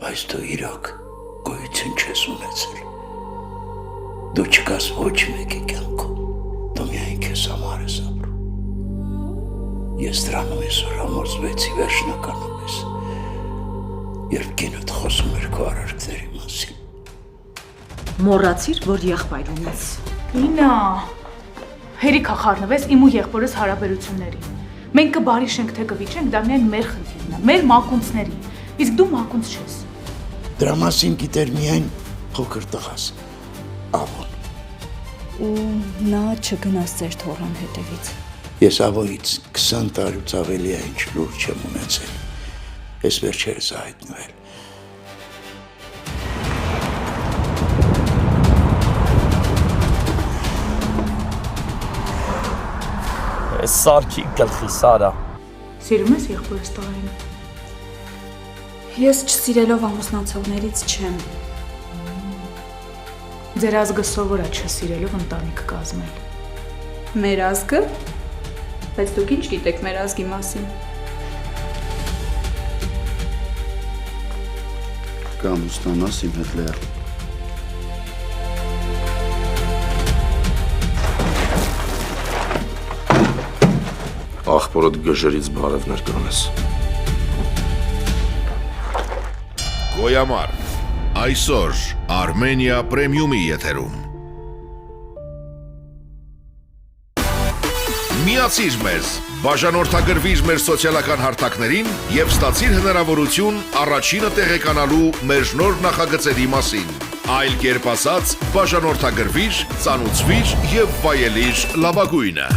Բայց դու իրոք գոյություն չես ունեցել։ Դու չկաս ոչ մեկի կյանքում, դու միայն քեզ համար ես ապրում։ Ես դրանում այսօր համոզվեցի վերջնականապես, երբ կինոդ խոսում էր քո արարքների մասին։ Մոռացիր, որ եղբայր ունես։ Ինա, հերիք ախառնվես իմ ու եղբորս հարաբերություններին։ Մենք կբարիշենք թե կվիճենք, դա միայն մեր խնդիրն է, մեր մակունցների, իսկ դու մակունց չես։ Դրա մասին գիտեր միայն փոքր տղաս, Ավոն։ Ու նա չգնաց ձեր թոռան հետևից։ Ես Ավոյից 20 տարուց ավելի է ինչ լուր չեմ ունեցել։ Ես վերջերս հայտնվել։ Սարքի գլխի Սարա։ Սիրում ես եղբորս տղային։ Ես չսիրելով ամուսնացողներից չեմ։ Ձեր ազգը սովոր է չսիրելով ընտանիք կազմել։ Մեր ազգը։ Բայց դուք ինչ գիտեք մեր ազգի մասին։ Կամուսնանաս իմ հետ Լեա։ Աղբորդ գժերից բարևներ կանես։ Գոյամար, այսօր Արմենիա պրեմիումի եթերում։ Միացիր մեզ, բաժանորդագրվիր մեր սոցիալական հարթակներին և ստացիր հնարավորություն առաջինը տեղեկանալու մեր նոր նախագծերի մասին։ Այլ կերպ ասած, բաժանորդագրվիր, ծանուցվիր և վայելիր լավագույնը։